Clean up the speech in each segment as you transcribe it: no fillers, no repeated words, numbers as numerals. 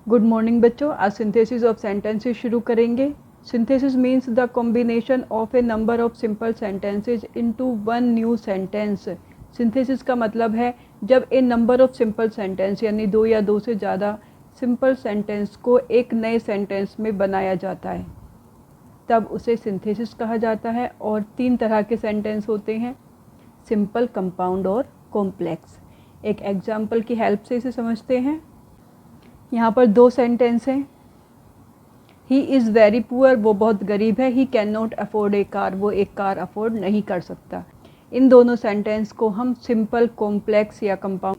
Good morning बच्चों। आज synthesis of sentences शुरू करेंगे। Synthesis means the combination of A number of simple sentences into one new sentence. Synthesis का मतलब है जब ए नंबर ऑफ सिंपल सेंटेंस यानी दो या दो से ज़्यादा सिंपल सेंटेंस को एक नए सेंटेंस में बनाया जाता है तब उसे सिंथेसिस कहा जाता है। और तीन तरह के सेंटेंस होते हैं, सिंपल, कंपाउंड और कॉम्प्लेक्स। एक एग्जाम्पल की हेल्प से इसे समझते हैं। यहाँ पर दो सेंटेंस हैं। ही इज़ वेरी पुअर, वो बहुत गरीब है। ही can not afford a car, वो एक कार अफोर्ड नहीं कर सकता। इन दोनों सेंटेंस को हम सिंपल, कॉम्प्लेक्स या कंपाउंड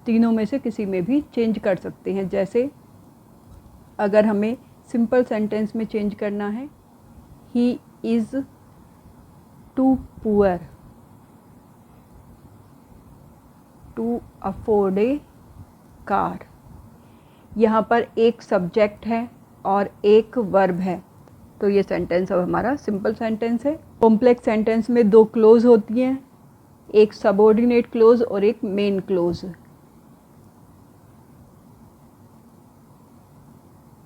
तीनों में से किसी में भी चेंज कर सकते हैं। जैसे अगर हमें सिंपल सेंटेंस में चेंज करना है, he is too poor to afford a car. यहाँ पर एक सब्जेक्ट है और एक वर्ब है, तो ये सेंटेंस अब हमारा सिंपल सेंटेंस है। कॉम्प्लेक्स सेंटेंस में दो क्लोज होती हैं, एक सबऑर्डिनेट क्लोज और एक main close.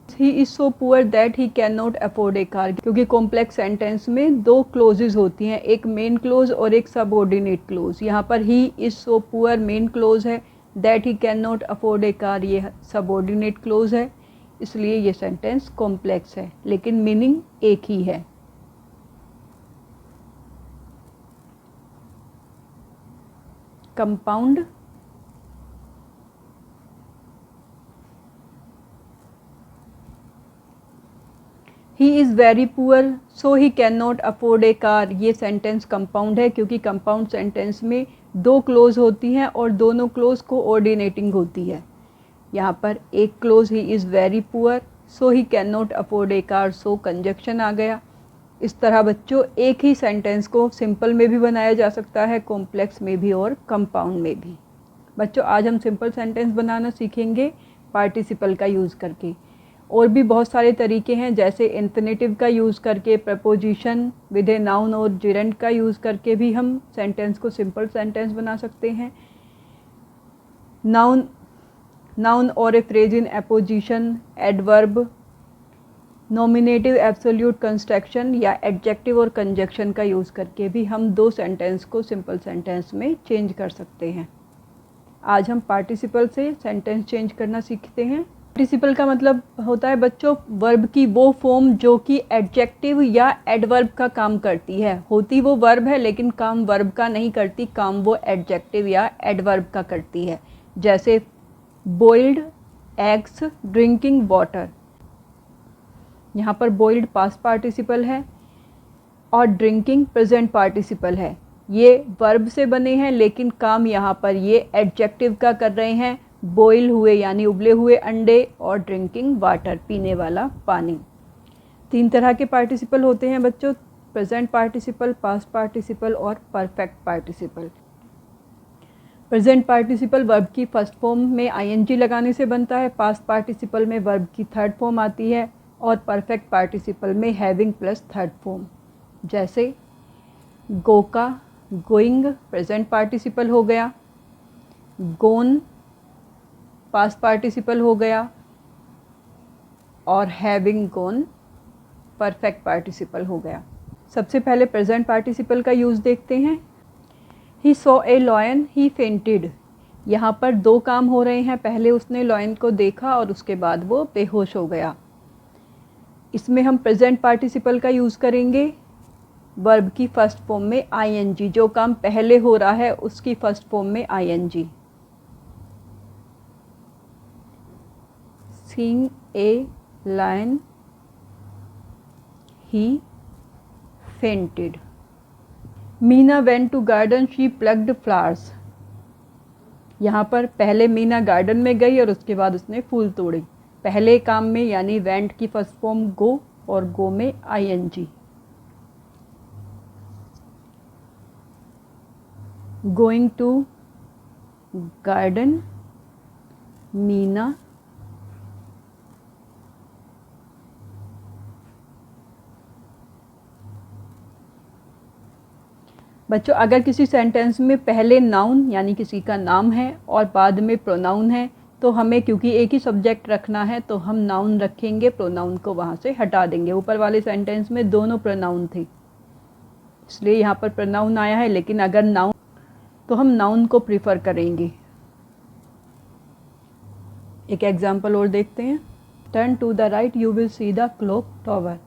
He is so poor that he can not afford a car, क्योंकि कॉम्प्लेक्स सेंटेंस में दो क्लोजेज होती हैं, एक मेन क्लोज और एक सबऑर्डिनेट क्लोज। यहाँ पर he is so poor man clause है, that he can not afford a car ये सबऑर्डिनेट क्लोज है, इसलिए ये सेंटेंस कॉम्प्लेक्स है, लेकिन मीनिंग एक ही है। Compound he is very poor so he can not afford a car, ये सेंटेंस कंपाउंड है क्योंकि कंपाउंड सेंटेंस में दो क्लोज होती हैं और दोनों क्लोज कोऑर्डिनेटिंग होती है। यहाँ पर एक clause he is very poor so he can not afford a car, so conjunction आ गया। इस तरह बच्चों एक ही सेंटेंस को सिंपल में भी बनाया जा सकता है, कॉम्प्लेक्स में भी और कंपाउंड में भी। बच्चों आज हम सिंपल सेंटेंस बनाना सीखेंगे पार्टिसिपल का यूज़ करके। और भी बहुत सारे तरीके हैं, जैसे इंफिनिटिव का यूज़ करके, प्रपोजिशन विद ए नाउन और जिरेंट का यूज़ करके भी हम सेंटेंस को सिंपल सेंटेंस बना सकते हैं। नाउन और ए phrase in apposition, adverb, nominative absolute construction या एडजेक्टिव और कंजक्शन का यूज़ करके भी हम दो सेंटेंस को सिंपल सेंटेंस में चेंज कर सकते हैं। आज हम पार्टिसिपल से सेंटेंस चेंज करना सीखते हैं। पार्टिसिपल का मतलब होता है बच्चों वर्ब की वो फॉर्म जो कि एडजेक्टिव या एडवर्ब का काम करती है। होती वो वर्ब है लेकिन काम वर्ब का नहीं करती, काम वो एडजेक्टिव या एडवर्ब का करती है। जैसे बॉइल्ड एग्स, ड्रिंकिंग वाटर। यहाँ पर बॉइल्ड पास्ट पार्टिसिपल है और ड्रिंकिंग प्रेजेंट पार्टिसिपल है। ये वर्ब से बने हैं लेकिन काम यहाँ पर ये एडजेक्टिव का कर रहे हैं। बॉयल हुए यानी उबले हुए अंडे और ड्रिंकिंग वाटर, पीने वाला पानी। तीन तरह के पार्टिसिपल होते हैं बच्चों, प्रेजेंट पार्टिसिपल, पास्ट पार्टिसिपल और perfect participle. Present participle verb की फर्स्ट फॉर्म में आईएनजी लगाने से बनता है, पास्ट पार्टिसिपल में वर्ब की थर्ड फॉर्म आती है और परफेक्ट पार्टिसिपल में हैविंग प्लस थर्ड फॉर्म। जैसे गो का गोइंग प्रेजेंट पार्टिसिपल हो गया, गोन पास्ट पार्टिसिपल हो गया और हैविंग गोन परफेक्ट पार्टिसिपल हो गया। सबसे पहले प्रेजेंट पार्टिसिपल का यूज़ देखते हैं। He saw a lion, he fainted. यहाँ पर दो काम हो रहे हैं, पहले उसने लॉयन को देखा और उसके बाद वो बेहोश हो गया। इसमें हम प्रेजेंट पार्टिसिपल का यूज़ करेंगे वर्ब की फर्स्ट फॉर्म में आईएनजी, जो काम पहले हो रहा है उसकी फर्स्ट फॉर्म में ING. Seeing a lion, he fainted. Meena went to garden, she plucked flowers. यहाँ पर पहले मीना गार्डन में गई और उसके बाद उसने फूल तोड़े। पहले काम में यानी वेंट की फर्स्ट फॉर्म गो और गो में ING. Going to garden, Meena बच्चों अगर किसी सेंटेंस में पहले नाउन यानी किसी का नाम है और बाद में प्रोनाउन है तो हमें क्योंकि एक ही सब्जेक्ट रखना है तो हम नाउन रखेंगे, प्रोनाउन को वहाँ से हटा देंगे। ऊपर वाले सेंटेंस में दोनों प्रोनाउन थे इसलिए यहाँ पर प्रोनाउन आया है, लेकिन अगर नाउन तो हम नाउन को प्रीफर करेंगे। एक एग्जाम्पल और देखते हैं। Turn to the right you will see the clock tower.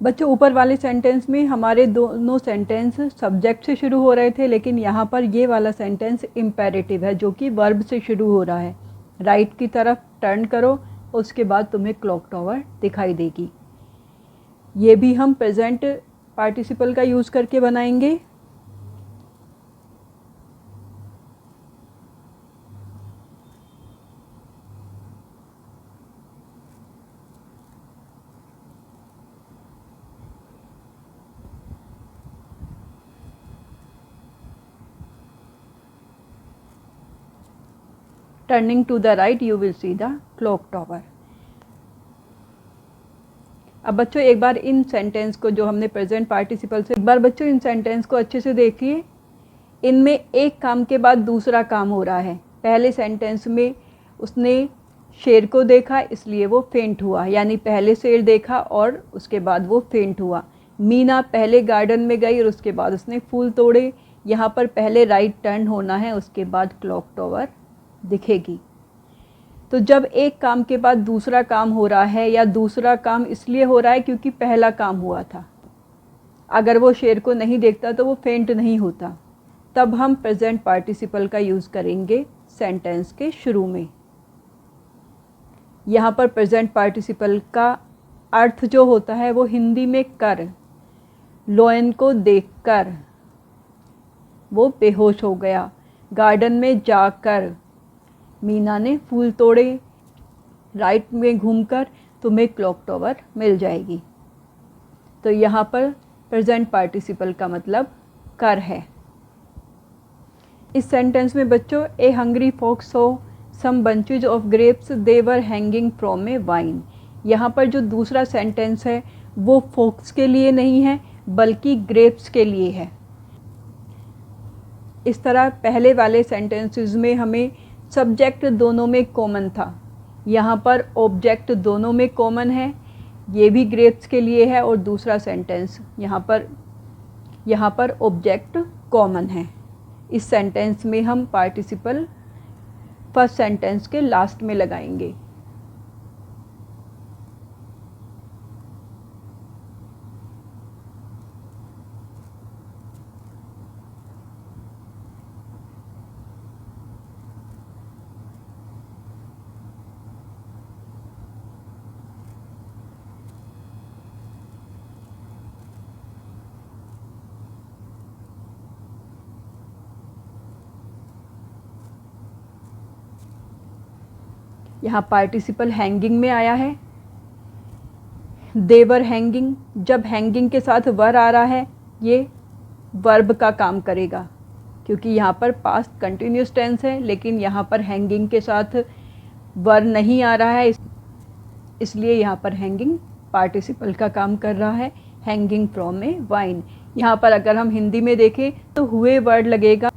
बच्चों ऊपर वाले सेंटेंस में हमारे दोनों सेंटेंस सब्जेक्ट से शुरू हो रहे थे, लेकिन यहाँ पर ये वाला सेंटेंस इम्पेरेटिव है जो कि वर्ब से शुरू हो रहा है। राइट की तरफ टर्न करो, उसके बाद तुम्हें क्लॉक टॉवर दिखाई देगी। ये भी हम प्रेजेंट पार्टिसिपल का यूज़ करके बनाएंगे। Turning to the right you will see the clock tower. अब बच्चों एक बार इन सेंटेंस को, जो हमने प्रेजेंट पार्टिसिपल से, एक बार बच्चों इन सेंटेंस को अच्छे से देखिए। इनमें एक काम के बाद दूसरा काम हो रहा है। पहले सेंटेंस में उसने शेर को देखा इसलिए वो फेंट हुआ, यानी पहले शेर देखा और उसके बाद वो फेंट हुआ। मीना पहले गार्डन में गई और उसके बाद उसने फूल तोड़े। यहाँ पर पहले राइट टर्न होना है, उसके बाद क्लॉक टॉवर दिखेगी। तो जब एक काम के बाद दूसरा काम हो रहा है, या दूसरा काम इसलिए हो रहा है क्योंकि पहला काम हुआ था, अगर वो शेर को नहीं देखता तो वो फेंट नहीं होता, तब हम प्रेजेंट पार्टिसिपल का यूज़ करेंगे सेंटेंस के शुरू में। यहाँ पर प्रेजेंट पार्टिसिपल का अर्थ जो होता है वो हिंदी में कर। लोयन को देखकर वो बेहोश हो गया। गार्डन में जाकर मीना ने फूल तोड़े। राइट में घूमकर तुम्हें क्लॉक टॉवर मिल जाएगी। तो यहाँ पर प्रेजेंट पार्टिसिपल का मतलब कर है। इस सेंटेंस में बच्चों, a hungry fox saw some bunches of grapes they were hanging from a vine. यहाँ पर जो दूसरा सेंटेंस है वो फॉक्स के लिए नहीं है बल्कि ग्रेप्स के लिए है। इस तरह पहले वाले सेंटेंसेस में हमें सब्जेक्ट दोनों में कॉमन था, यहाँ पर ऑब्जेक्ट दोनों में कॉमन है। ये भी ग्रेप्स के लिए है और दूसरा सेंटेंस यहाँ पर ऑब्जेक्ट कॉमन है। इस सेंटेंस में हम पार्टिसिपल फर्स्ट सेंटेंस के लास्ट में लगाएंगे। यहाँ पार्टिसिपल हैंगिंग में आया है। देवर हैंगिंग, जब हैंगिंग के साथ वर आ रहा है ये वर्ब का काम करेगा, क्योंकि यहाँ पर पास्ट कंटिन्यूस टेंस है, लेकिन यहाँ पर हैंगिंग के साथ वर नहीं आ रहा है, इसलिए यहाँ पर हैंगिंग पार्टिसिपल का काम कर रहा है। हैंगिंग फ्रॉम ए वाइन, यहाँ पर अगर हम हिंदी में देखें तो हुए वर्ड लगेगा।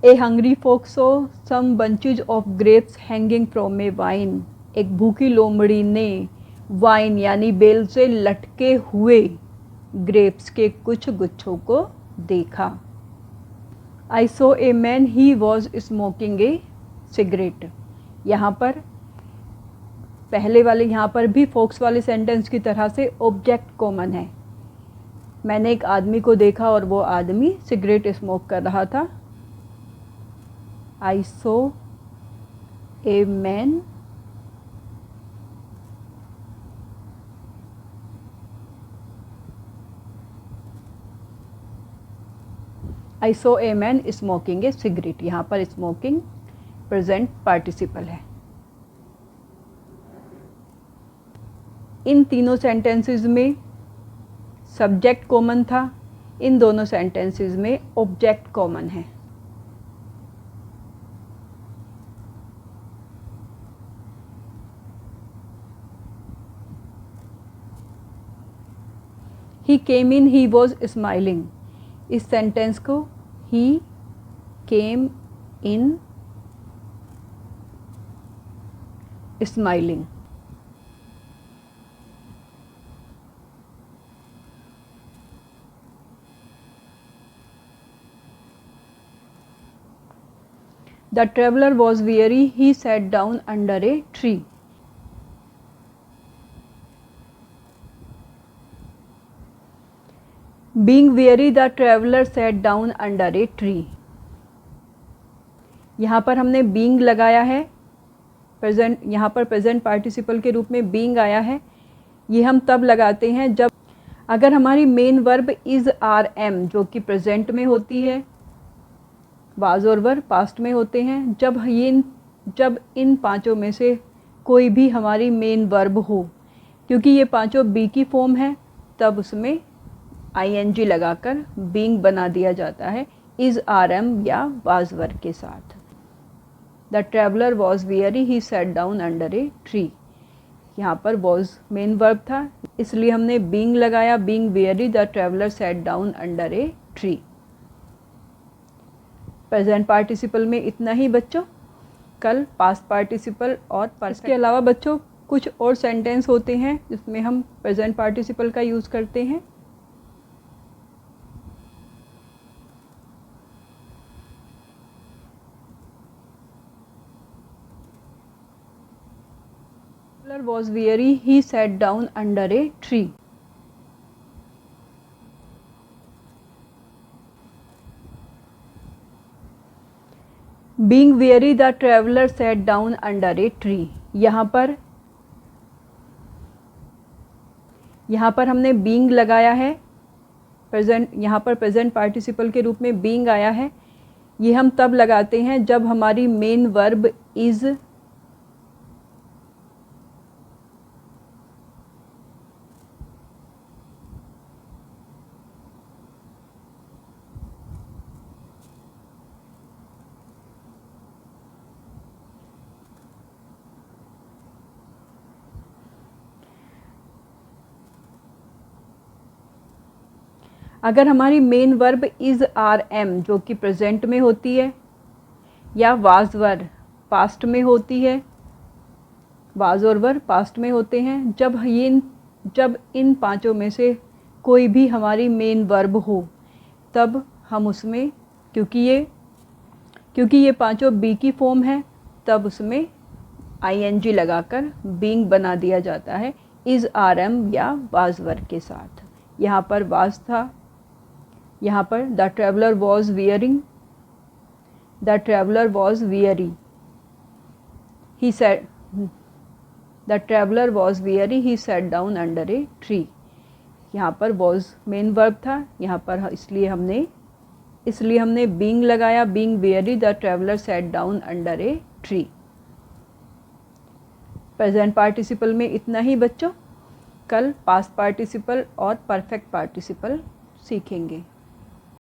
A hungry fox saw some bunches of grapes hanging from a vine. एक भूखी लोमड़ी ने वाइन यानी बेल से लटके हुए ग्रेप्स के कुछ गुच्छों को देखा। I saw a man he was smoking A cigarette. यहाँ पर पहले वाले, यहाँ पर भी फॉक्स वाले सेंटेंस की तरह से ऑब्जेक्ट कॉमन है। मैंने एक आदमी को देखा और वो आदमी सिगरेट स्मोक कर रहा था। I saw a man smoking a cigarette। यहाँ पर स्मोकिंग प्रेजेंट पार्टिसिपल है। इन तीनों सेंटेंसेस में सब्जेक्ट कॉमन था, इन दोनों सेंटेंसेस में ऑब्जेक्ट कॉमन है। ही केम इन ही वॉज स्माइलिंग। इस सेंटेंस को ही केम इन smiling. The traveler was weary, he sat down under a tree. Being weary, the traveler sat down under a tree. यहाँ पर हमने being लगाया है, प्रेजेंट, यहाँ पर प्रेजेंट पार्टिसिपल के रूप में being आया है। ये हम तब लगाते हैं जब अगर हमारी main verb is are am जो कि प्रेजेंट में होती है, वाज और वर पास्ट में होते हैं, जब इन पांचों में से कोई भी हमारी मेन वर्ब हो, क्योंकि ये पांचों बी की फॉर्म है, तब उसमें आईएनजी लगाकर बीइंग बना दिया जाता है इज़ आर एम या वाज वर के साथ। The traveller was weary, he sat down under a tree. यहाँ पर वॉज मेन वर्ब था, इसलिए हमने बीइंग लगाया। Being weary, the traveller sat down under a tree. Present participle में इतना ही बच्चों। कल पास्ट पार्टिसिपल और इसके अलावा बच्चों कुछ और सेंटेंस होते हैं जिसमें हम प्रेजेंट पार्टिसिपल का यूज़ करते हैं। was weary, he sat down under a tree. Being weary, the traveler sat down under a tree. यहाँ पर हमने being लगाया है, प्रेजेंट, यहाँ पर प्रेजेंट पार्टिसिपल के रूप में being आया है। ये हम तब लगाते हैं जब हमारी मेन वर्ब इज़ अगर हमारी main verb is are am जो कि प्रेजेंट में होती है, या वाज वर पास्ट में होती है, वाज और वर पास्ट में होते हैं, जब इन पांचों में से कोई भी हमारी मेन वर्ब हो, तब हम उसमें, क्योंकि ये पांचों बी की फॉर्म है, तब उसमें आईएनजी लगाकर बीइंग बना दिया जाता है इज़ आर एम या वाज वर के साथ। यहाँ पर वाज था, यहाँ पर the traveller was wearing, the traveller was weary, he sat, the traveller was weary, he sat down under a tree. यहाँ पर वॉज मेन वर्ब था, यहाँ पर इसलिए हमने बीइंग लगाया। Being weary, the traveller sat down under a tree. Present participle में इतना ही बच्चों। कल पास्ट पार्टिसिपल और परफेक्ट पार्टिसिपल सीखेंगे।